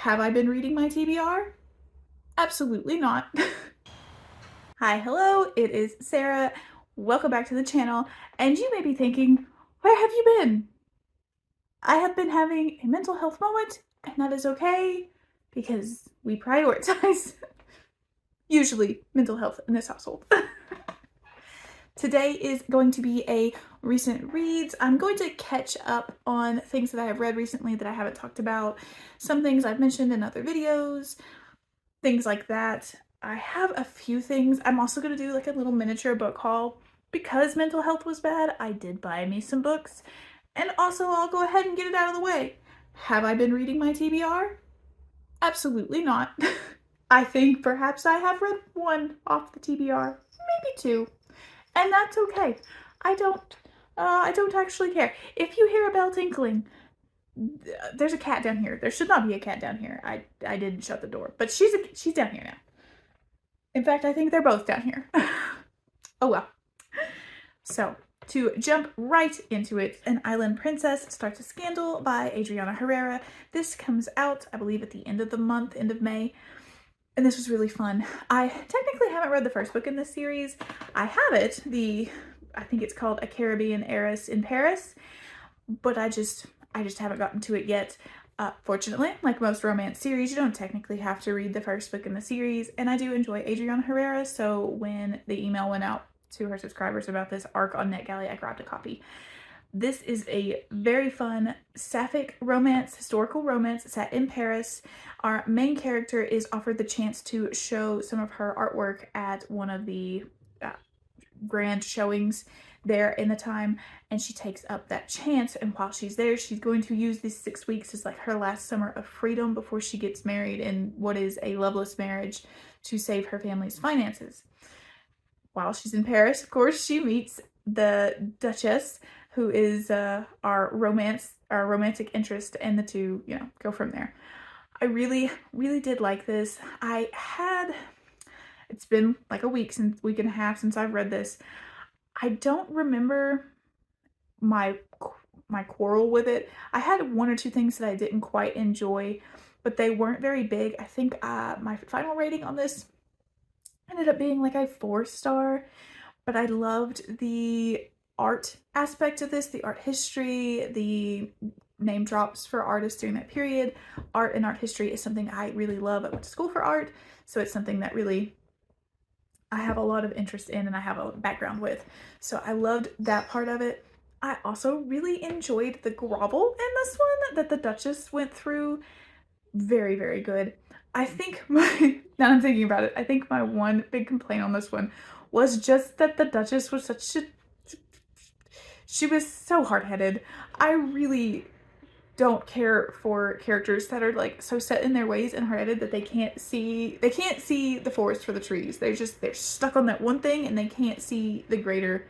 Have I been reading my TBR? Absolutely not. Hi, hello, it is Sarah. Welcome back to the channel. And you may be thinking, where have you been? I have been having a mental health moment, and that is okay because we prioritize usually mental health in this household. Today is going to be a recent reads. I'm going to catch up on things that I have read recently that I haven't talked about, some things I've mentioned in other videos, things like that. I have a few things. I'm also going to do like a little miniature book haul. Because mental health was bad, I did buy me some books. And also I'll go ahead and get it out of the way. Have I been reading my TBR? Absolutely not. I think perhaps I have read one off the TBR, maybe two. And that's okay. I don't actually care. If you hear a bell tinkling, there's a cat down here. There should not be a cat down here. I didn't shut the door, but she's down here now. In fact, I think they're both down here. Oh well. So, to jump right into it, An Island Princess Starts a Scandal by Adriana Herrera. This comes out, I believe, at the end of the month, end of May. And this was really fun. I technically haven't read the first book in this series. I have it, I think it's called A Caribbean Heiress in Paris, but I just haven't gotten to it yet. Fortunately, like most romance series, you don't technically have to read the first book in the series, and I do enjoy Adriana Herrera, so when the email went out to her subscribers about this arc on NetGalley, I grabbed a copy. This is a very fun sapphic romance, historical romance set in Paris. Our main character is offered the chance to show some of her artwork at one of the grand showings there in the time, and she takes up that chance, and while she's there, she's going to use these 6 weeks as like her last summer of freedom before she gets married in what is a loveless marriage to save her family's finances. While she's in Paris, of course, she meets the Duchess, who is our romantic interest, and the two, go from there. I really, really did like this. It's been like a week and a half since I've read this. I don't remember my quarrel with it. I had one or two things that I didn't quite enjoy, but they weren't very big. I think my final rating on this ended up being like a 4-star, but I loved the art aspect of this, the art history, the name drops for artists during that period. Art and art history is something I really love. I went to school for art, so it's something that really I have a lot of interest in and I have a background with. So I loved that part of it. I also really enjoyed the grovel in this one that the Duchess went through. Very, very good. I think now I'm thinking about it, I think my one big complaint on this one was just that the Duchess was she was so hard-headed. I really don't care for characters that are like so set in their ways and hard-headed that they can't see the forest for the trees. They're stuck on that one thing and they can't see the greater,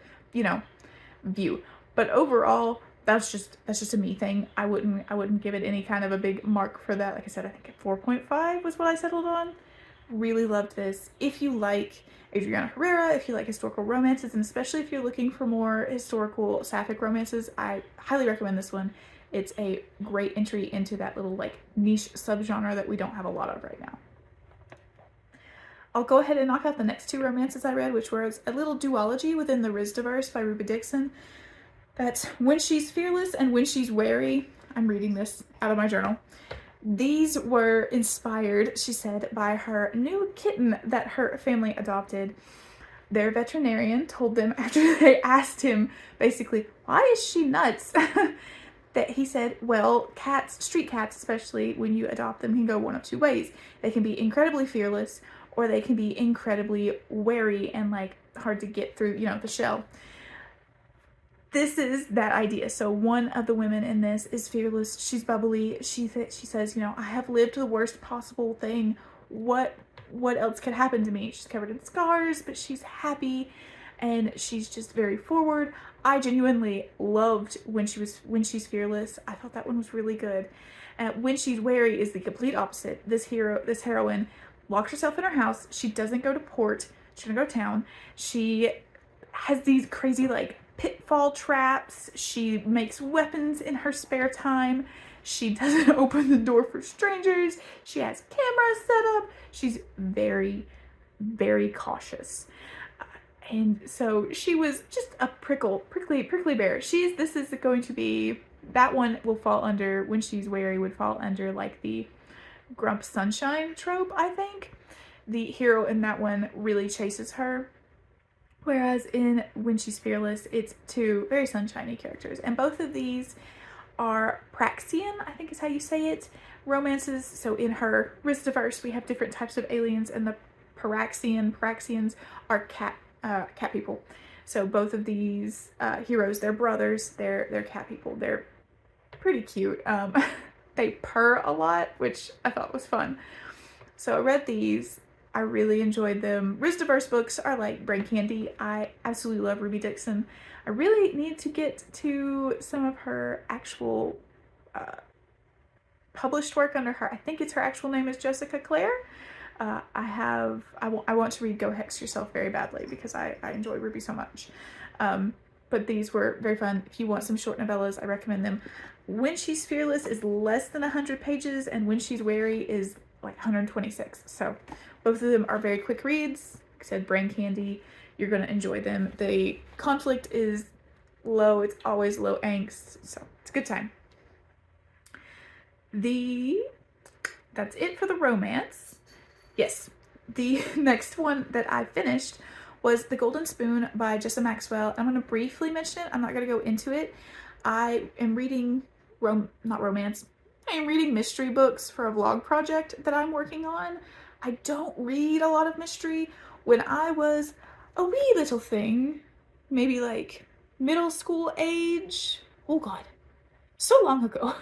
view. But overall, that's just a me thing. I wouldn't give it any kind of a big mark for that. Like I said, I think 4.5 was what I settled on. Really loved this. If you like Adriana Herrera, if you like historical romances, and especially if you're looking for more historical sapphic romances, I highly recommend this one. It's a great entry into that little like niche subgenre that we don't have a lot of right now. I'll go ahead and knock out the next two romances I read, which was a little duology within the Rizdiverse by Ruby Dixon. That's When She's Fearless and When She's Wary. I'm reading this out of my journal. These were inspired, she said, by her new kitten that her family adopted. Their veterinarian told them after they asked him, basically, why is she nuts? That he said, well, cats, street cats especially, when you adopt them, can go one of two ways. They can be incredibly fearless, or they can be incredibly wary and like hard to get through, the shell. This is that idea. So one of the women in this is fearless. She's bubbly. She says, I have lived the worst possible thing. What else could happen to me? She's covered in scars, but she's happy and she's just very forward. I genuinely loved When She's Fearless. I thought that one was really good. When She's Wary is the complete opposite. This heroine locks herself in her house. She doesn't go to port. She doesn't go to town. She has these crazy like pitfall traps. She makes weapons in her spare time. She doesn't open the door for strangers. She has cameras set up. She's very, very cautious. And so she was just a prickly bear. This is going to be, that one will fall under, when she's wary, would fall under like the Grump Sunshine trope, I think. The hero in that one really chases her. Whereas in When She's Fearless, it's two very sunshiny characters. And both of these are Praxian, I think is how you say it, romances. So in her Ristiverse, we have different types of aliens, and the Praxians are cat people. So both of these heroes, they're brothers, they're cat people. They're pretty cute. They purr a lot, which I thought was fun. So I read these. I really enjoyed them. Ristiverse books are like brain candy. I absolutely love Ruby Dixon. I really need to get to some of her actual published work under her. I think it's her actual name is Jessica Clare. I want to read Go Hex Yourself very badly because I enjoy Ruby so much. But these were very fun. If you want some short novellas, I recommend them. When She's Fearless is less than 100 pages, and When She's Wary is like 126. So both of them are very quick reads. Like I said, brain candy. You're going to enjoy them. The conflict is low. It's always low angst. So it's a good time. That's it for the romance. Yes, the next one that I finished was The Golden Spoon by Jessa Maxwell. I'm going to briefly mention it. I'm not going to go into it. I am reading, not romance, I am reading mystery books for a vlog project that I'm working on. I don't read a lot of mystery. When I was a wee little thing, maybe like middle school age, oh god, so long ago.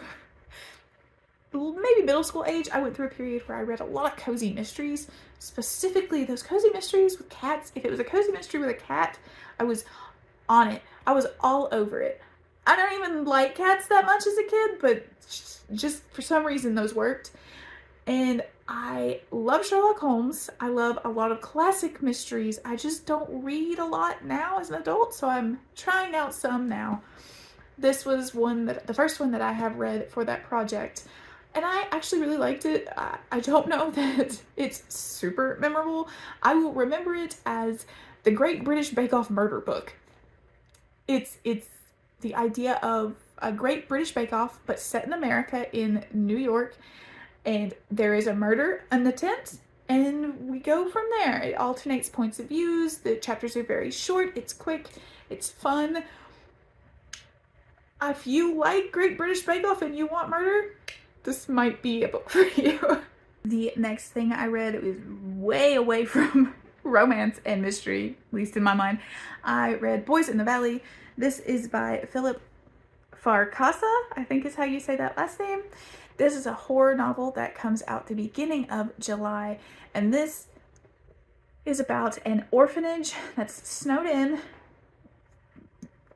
Maybe middle school age, I went through a period where I read a lot of cozy mysteries, specifically those cozy mysteries with cats. If it was a cozy mystery with a cat, I was on it. I was all over it. I don't even like cats that much as a kid, but just for some reason those worked. And I love Sherlock Holmes. I love a lot of classic mysteries. I just don't read a lot now as an adult, so I'm trying out some now. This was the first one that I have read for that project. And I actually really liked it. I don't know that it's super memorable. I will remember it as the Great British Bake Off murder book. It's the idea of a Great British Bake Off, but set in America in New York. And there is a murder in the tent, and we go from there. It alternates points of views. The chapters are very short. It's quick. It's fun. If you like Great British Bake Off and you want murder, this might be a book for you. The next thing I read, it was way away from romance and mystery, at least in my mind. I read Boys in the Valley. This is by Philip Farcasa, I think is how you say that last name. This is a horror novel that comes out the beginning of July, and this is about an orphanage that's snowed in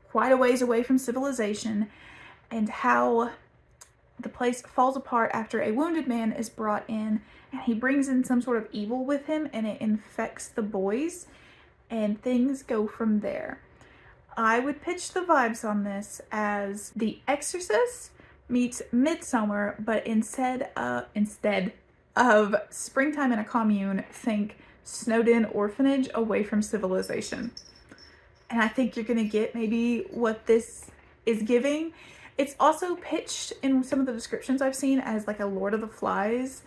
quite a ways away from civilization, and how the place falls apart after a wounded man is brought in, and he brings in some sort of evil with him, and it infects the boys, and things go from there. I would pitch the vibes on this as The Exorcist meets Midsummer, but instead of springtime in a commune, think snowed-in orphanage away from civilization. And I think you're gonna get maybe what this is giving. It's also pitched in some of the descriptions I've seen as like a Lord of the Flies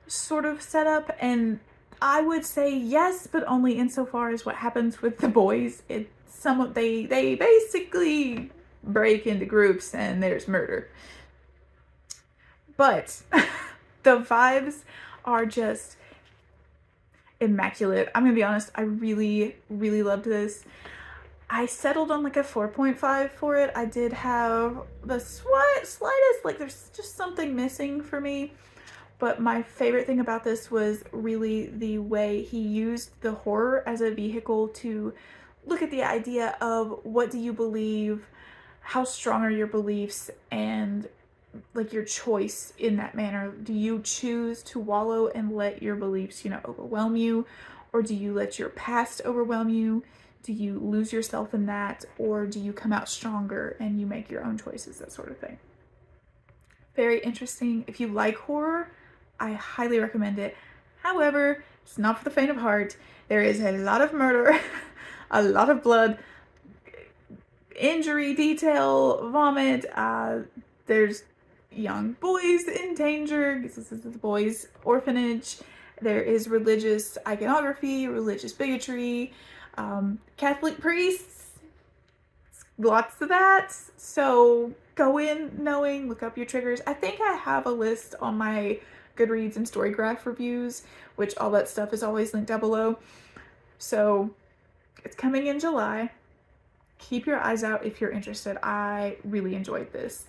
sort of setup, and I would say yes, but only insofar as what happens with the boys. They basically break into groups and there's murder. But the vibes are just immaculate. I'm gonna be honest, I really, really loved this. I settled on like a 4.5 for it. I did have the slightest, like there's just something missing for me. But my favorite thing about this was really the way he used the horror as a vehicle to look at the idea of what do you believe, how strong are your beliefs, and like your choice in that manner. Do you choose to wallow and let your beliefs, overwhelm you? Or do you let your past overwhelm you? Do you lose yourself in that? Or do you come out stronger and you make your own choices, that sort of thing? Very interesting. If you like horror, I highly recommend it. However, it's not for the faint of heart. There is a lot of murder, a lot of blood, injury detail, vomit. There's young boys in danger. This is the boys' orphanage. There is religious iconography, religious bigotry, Catholic priests, lots of that. So go in knowing, look up your triggers. I think I have a list on my Goodreads and Storygraph reviews, which all that stuff is always linked down below. So it's coming in July. Keep your eyes out if you're interested. I really enjoyed this.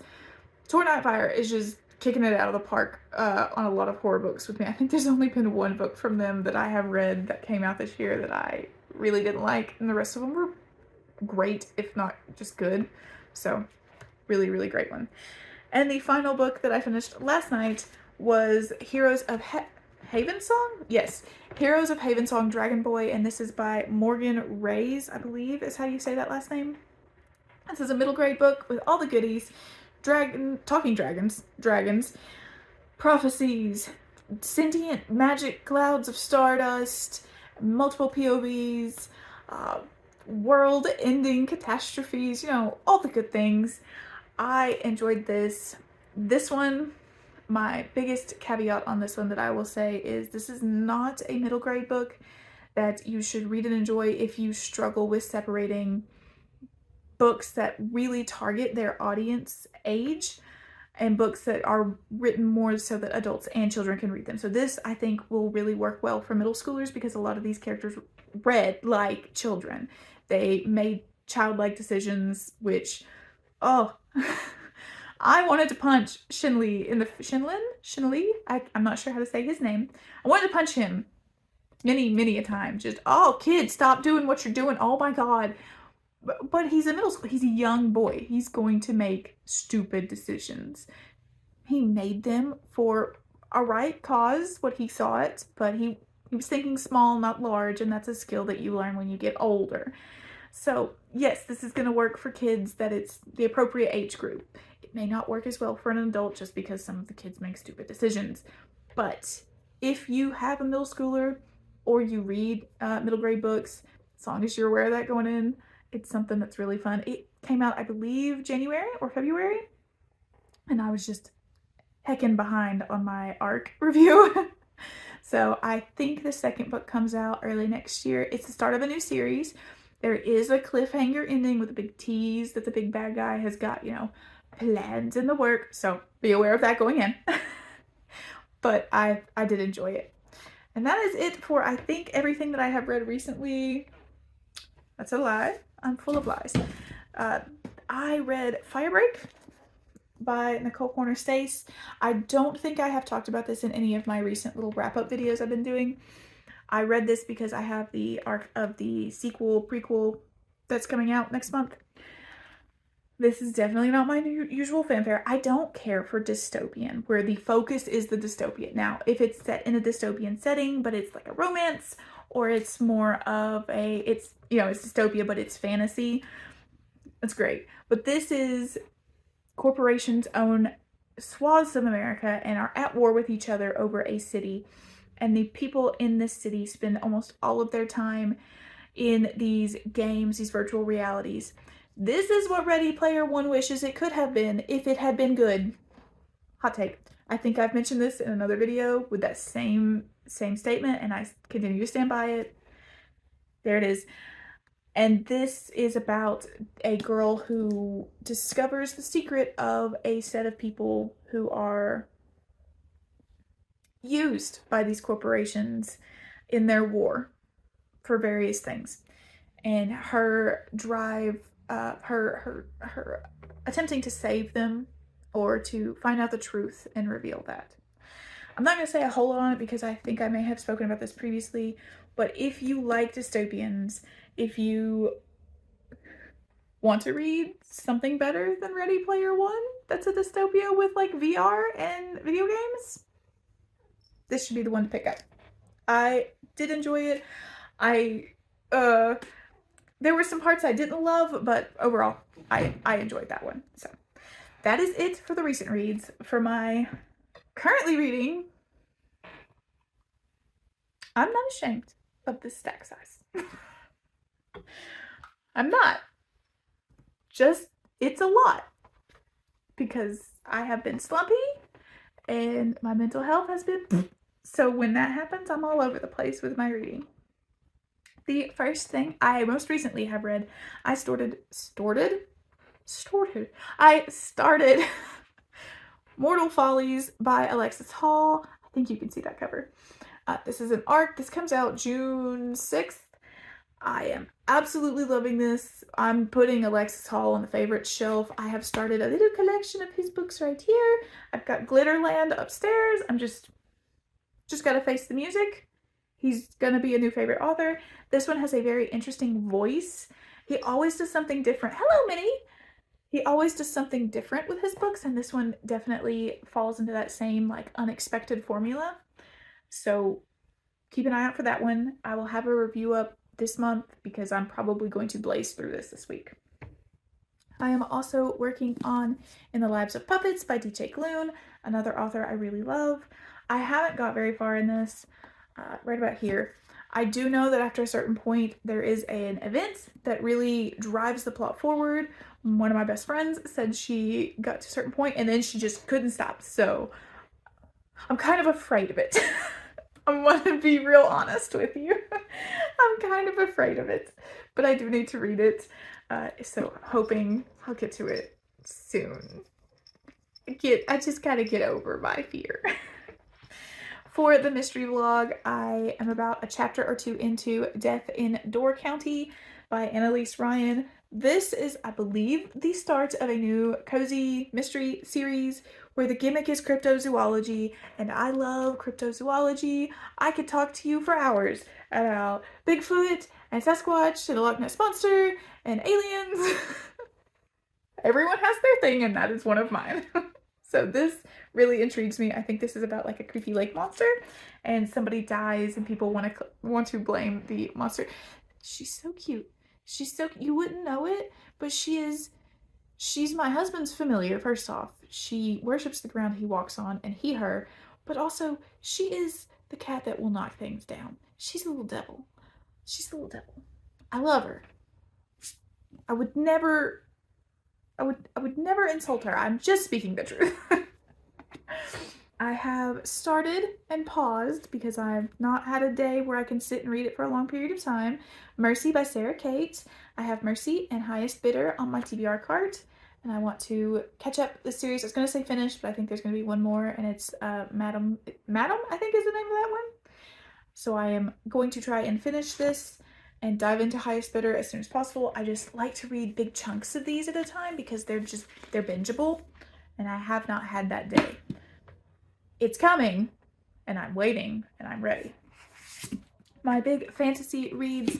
Tor Nightfire is just kicking it out of the park on a lot of horror books with me. I think there's only been one book from them that I have read that came out this year that I really didn't like, and the rest of them were great, if not just good. So really, really great one. And the final book that I finished last night was Heroes of Havensong? Yes, Heroes of Havensong, Dragonboy, and this is by Morgan Reyes, I believe is how you say that last name. This is a middle grade book with all the goodies. Talking dragons, prophecies, sentient magic clouds of stardust, multiple POVs, world-ending catastrophes, you know, all the good things. I enjoyed this. This one, my biggest caveat on this one that I will say is this is not a middle grade book that you should read and enjoy if you struggle with separating books that really target their audience age and books that are written more so that adults and children can read them. So this, I think, will really work well for middle schoolers because a lot of these characters read like children. They made childlike decisions, which, oh, I wanted to punch Shinli in the Shinli? I'm not sure how to say his name. I wanted to punch him many a time. Just, oh, kid, stop doing what you're doing. Oh my God. But he's in middle school. He's a young boy. He's going to make stupid decisions. He made them for a right cause, what he saw it, but he was thinking small, not large, and that's a skill that you learn when you get older. So yes, this is going to work for kids that it's the appropriate age group. It may not work as well for an adult just because some of the kids make stupid decisions. But if you have a middle schooler or you read middle grade books, as long as you're aware of that going in, it's something that's really fun. It came out, I believe, January or February, and I was just heckin' behind on my ARC review. So I think the second book comes out early next year. It's the start of a new series. There is a cliffhanger ending with a big tease that the big bad guy has got, you know, plans in the work. So be aware of that going in. But I did enjoy it. And that is it for, I think, everything that I have read recently. That's a lie. I'm full of lies. I read Firebreak by Nicole Corner-Stace. I don't think I have talked about this in any of my recent little wrap-up videos I've been doing. I read this because I have the arc of the prequel that's coming out next month. This is definitely not my usual fanfare. I don't care for dystopian, where the focus is the dystopia. Now, if it's set in a dystopian setting, but it's like a romance, or it's more of it's dystopia, but it's fantasy, that's great. But this is corporations own swaths of America and are at war with each other over a city. And the people in this city spend almost all of their time in these games, these virtual realities. This is what Ready Player One wishes it could have been if it had been good. Hot take. I think I've mentioned this in another video with that same statement, and I continue to stand by it. There it is. And this is about a girl who discovers the secret of a set of people who are used by these corporations in their war for various things. And her drive, her attempting to save them or to find out the truth and reveal that. I'm not going to say a whole lot on it because I think I may have spoken about this previously, but if you like dystopians, if you want to read something better than Ready Player One that's a dystopia with like VR and video games, this should be the one to pick up. I did enjoy it. There were some parts I didn't love, but overall I enjoyed that one. So that is it for the recent reads. For my currently reading, I'm not ashamed of this stack size. I'm not. Just, it's a lot. Because I have been slumpy and my mental health has been... So when that happens, I'm all over the place with my reading. The first thing I most recently have read, I started Mortal Follies by Alexis Hall. I think you can see that cover. This is an ARC. This comes out June 6th. I am absolutely loving this. I'm putting Alexis Hall on the favorite shelf. I have started a little collection of his books right here. I've got Glitterland upstairs. I'm just gotta face the music. He's gonna be a new favorite author. This one has a very interesting voice. He always does something different. Hello, Minnie! He always does something different with his books, and this one definitely falls into that same like unexpected formula. So keep an eye out for that one. I will have a review up this month because I'm probably going to blaze through this week. I am also working on In the Lives of Puppets by D.J. Gloon, another author I really love. I haven't got very far in this, right about here. I do know that after a certain point there is an event that really drives the plot forward. One of my best friends said she got to a certain point and then she just couldn't stop, so I'm kind of afraid of it. I want to be real honest with you. I'm kind of afraid of it, but I do need to read it, so hoping I'll get to it soon. I just gotta get over my fear. For the mystery vlog, I am about a chapter or two into Death in Door County by Annalise Ryan. This is, I believe, the start of a new cozy mystery series where the gimmick is cryptozoology, and I love cryptozoology. I could talk to you for hours about Bigfoot and Sasquatch and the Loch Ness Monster and aliens. Everyone has their thing, and that is one of mine. So this really intrigues me. I think this is about like a creepy lake monster, and somebody dies and people want to blame the monster. She's so cute. You wouldn't know it, but she's my husband's familiar. First off, she worships the ground he walks on, and he her, but also she is the cat that will knock things down. She's a little devil. I love her. I would never insult her. I'm just speaking the truth. I have started and paused because I've not had a day where I can sit and read it for a long period of time. Mercy by Sarah Kate. I have Mercy and Highest Bidder on my TBR cart, and I want to catch up the series. I was going to say finished, but I think there's going to be one more, and it's Madam, I think is the name of that one. So I am going to try and finish this and dive into Highest Bidder as soon as possible. I just like to read big chunks of these at a time because they're bingeable, and I have not had that day. It's coming, and I'm waiting, and I'm ready. My big fantasy reads,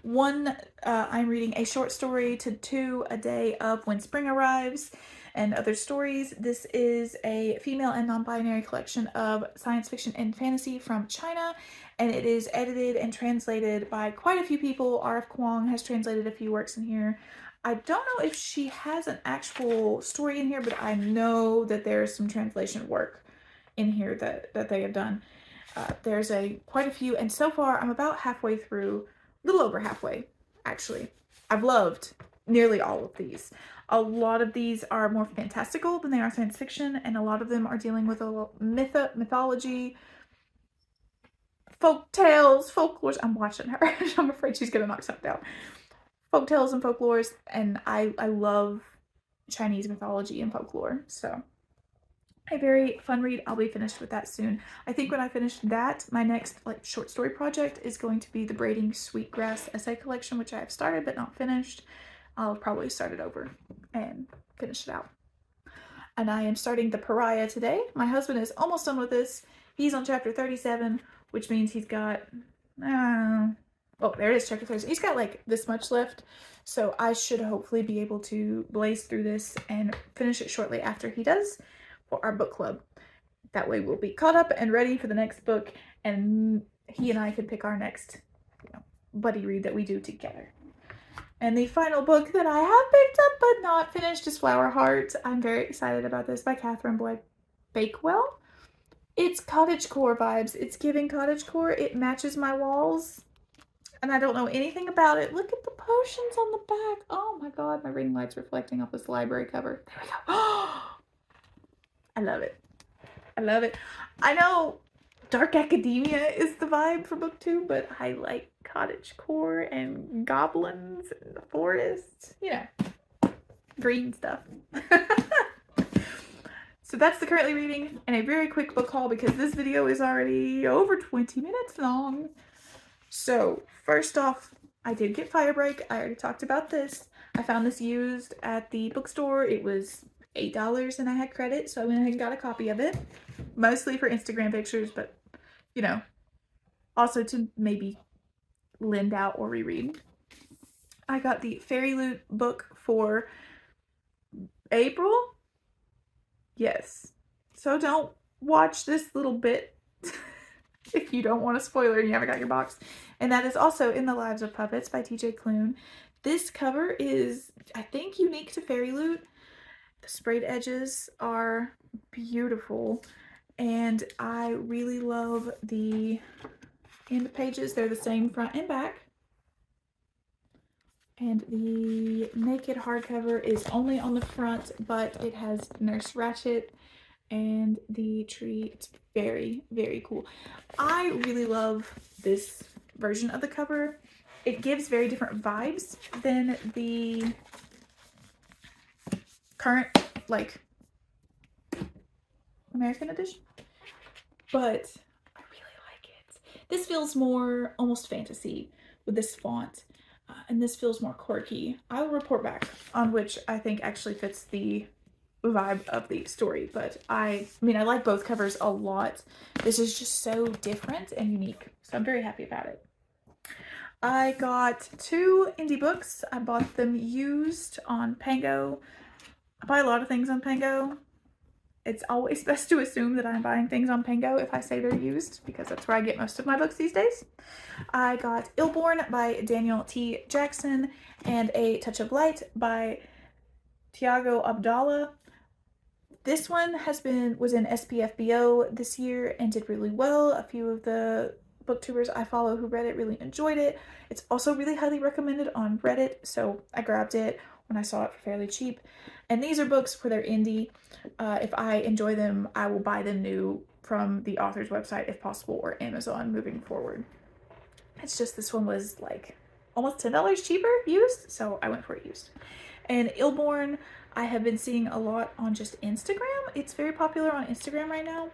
one, I'm reading a short story to 2 a day of When Spring Arrives and Other Stories. This is a female and non-binary collection of science fiction and fantasy from China, and it is edited and translated by quite a few people. R.F. Kuang has translated a few works in here. I don't know if she has an actual story in here, but I know that there's some translation work in here that they have done. There's quite a few, and so far I'm about halfway through, a little over halfway, actually. I've loved nearly all of these. A lot of these are more fantastical than they are science fiction, and a lot of them are dealing with a mythology, folk tales, folklores. I'm watching her. I'm afraid she's gonna knock something out. Folk tales and folklores, and I love Chinese mythology and folklore, so a very fun read. I'll be finished with that soon. I think when I finish that, my next short story project is going to be the Braiding Sweetgrass essay collection, which I have started but not finished. I'll probably start it over and finish it out. And I am starting The Pariah today. My husband is almost done with this. He's on chapter 37, which means he's got, oh, there it is, chapter 37. He's got like this much left. So I should hopefully be able to blaze through this and finish it shortly after he does, for our book club. That way we'll be caught up and ready for the next book, and he and I can pick our next, buddy read that we do together. And the final book that I have picked up but not finished is Flower Heart. I'm very excited about this, by Catherine Boyd Bakewell. It's cottagecore vibes. It's giving cottagecore. It matches my walls. And I don't know anything about it. Look at the potions on the back. Oh my god, my ring light's reflecting off this library cover. There we go. I love it. I love it. I know dark academia is the vibe for booktube, but I like cottagecore and goblins and the forest. You know, green stuff. So that's the currently reading, and a very quick book haul because this video is already over 20 minutes long. So first off, I did get Firebreak. I already talked about this. I found this used at the bookstore. It was $8 and I had credit, so I went ahead and got a copy of it. Mostly for Instagram pictures, but you know, also to maybe lend out or reread. I got the Fairy Loot book for April. Yes. So don't watch this little bit if you don't want a spoiler and you haven't got your box. And that is also In the Lives of Puppets by TJ Klune. This cover is, I think, unique to Fairy Loot. The sprayed edges are beautiful. And I really love the end pages. They're the same front and back. And the naked hardcover is only on the front, but it has Nurse Ratched and the tree. It's very, very cool. I really love this version of the cover. It gives very different vibes than the current, like, American edition, but I really like it. This feels more almost fantasy with this font. And this feels more quirky. I will report back on which I think actually fits the vibe of the story, but I mean, I like both covers a lot. This is just so different and unique, so I'm very happy about it. I got 2 indie books. I bought them used on Pango. I buy a lot of things on Pango. It's always best to assume that I'm buying things on Pango if I say they're used, because that's where I get most of my books these days. I got Illborn by Daniel T. Jackson and A Touch of Light by Tiago Abdallah. This one was in SPFBO this year and did really well. A few of the booktubers I follow who read it really enjoyed it. It's also really highly recommended on Reddit, so I grabbed it when I saw it for fairly cheap. And these are books where they're indie. If I enjoy them, I will buy them new from the author's website if possible, or Amazon moving forward. It's just this one was like almost $10 cheaper used, so I went for it used. And Illborn, I have been seeing a lot on just Instagram. It's very popular on Instagram right now.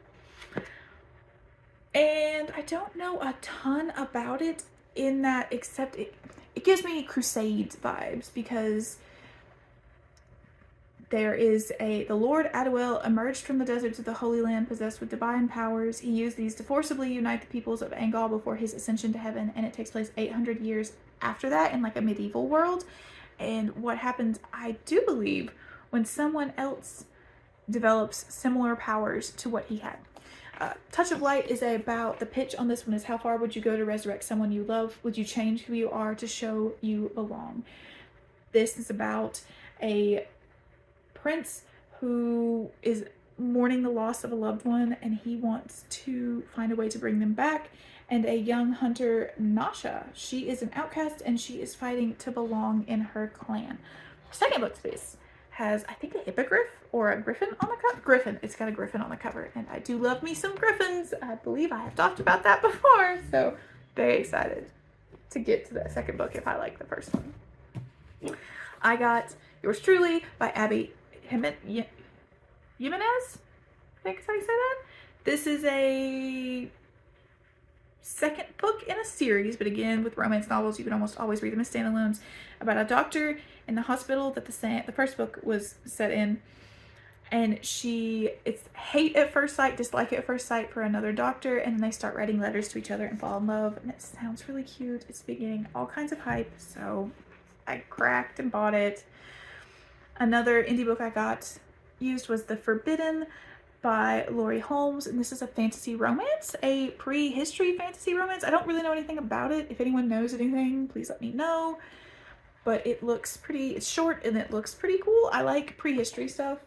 And I don't know a ton about it in that, except it gives me Crusades vibes, because there is the Lord Adwell emerged from the deserts of the Holy Land possessed with divine powers. He used these to forcibly unite the peoples of Angal before his ascension to heaven, and it takes place 800 years after that in like a medieval world. And what happens, I do believe, when someone else develops similar powers to what he had. Touch of Light is about, the pitch on this one is, how far would you go to resurrect someone you love? Would you change who you are to show you belong? This is about a prince who is mourning the loss of a loved one, and he wants to find a way to bring them back. And a young hunter, Nasha, she is an outcast and she is fighting to belong in her clan. Second book space has, I think, a hippogriff or a griffin on the cover. Griffin. It's got a griffin on the cover, and I do love me some griffins. I believe I have talked about that before, so very excited to get to that second book if I like the first one. I got Yours Truly by Abby Jimenez, I think is how you say that. This is a second book in a series, but again, with romance novels, you can almost always read them as standalones, about a doctor in the hospital that the first book was set in, and it's hate at first sight, dislike at first sight for another doctor, and then they start writing letters to each other and fall in love, and it sounds really cute. It's beginning all kinds of hype, so I cracked and bought it. Another indie book I got used was The Forbidden by Laurie Holmes, and this is a fantasy romance, a prehistory fantasy romance. I don't really know anything about it. If anyone knows anything, please let me know. but it looks pretty, it's short and it looks pretty cool. I like prehistory stuff.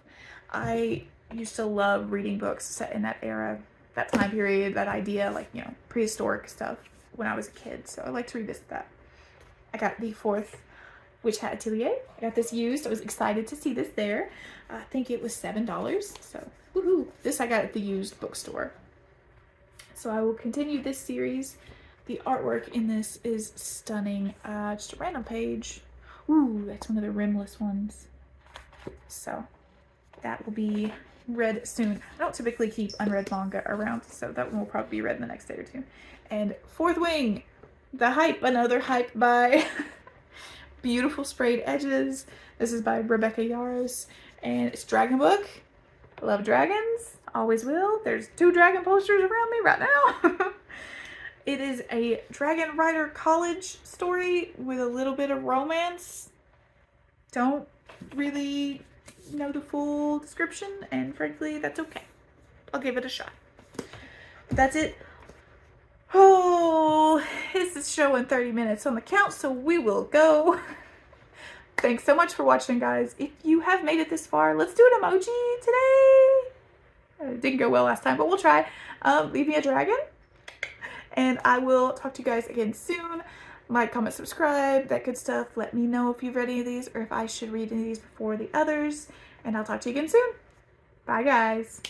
I used to love reading books set in that era, that time period, that idea, like, you know, prehistoric stuff when I was a kid. So I like to revisit that. I got the 4th Witch Hat Atelier. I got this used. I was excited to see this there. I think it was $7. So woohoo! This I got at the used bookstore. So I will continue this series. The artwork in this is stunning. Just a random page. Ooh, that's one of the rimless ones. So that will be read soon. I don't typically keep unread manga around, so that one will probably be read in the next day or two. And Fourth Wing, The Hype, another hype by Beautiful Sprayed Edges. This is by Rebecca Yarros, and it's Dragon Book. I love dragons, always will. There's 2 dragon posters around me right now. It is a Dragon Rider college story with a little bit of romance. Don't really know the full description, and frankly, that's okay. I'll give it a shot. That's it. Oh, this is showing 30 minutes on the count, so we will go. Thanks so much for watching, guys. If you have made it this far, let's do an emoji today. It didn't go well last time, but we'll try. Leave me a dragon. And I will talk to you guys again soon. Like, comment, subscribe, that good stuff. Let me know if you've read any of these or if I should read any of these before the others. And I'll talk to you again soon. Bye, guys.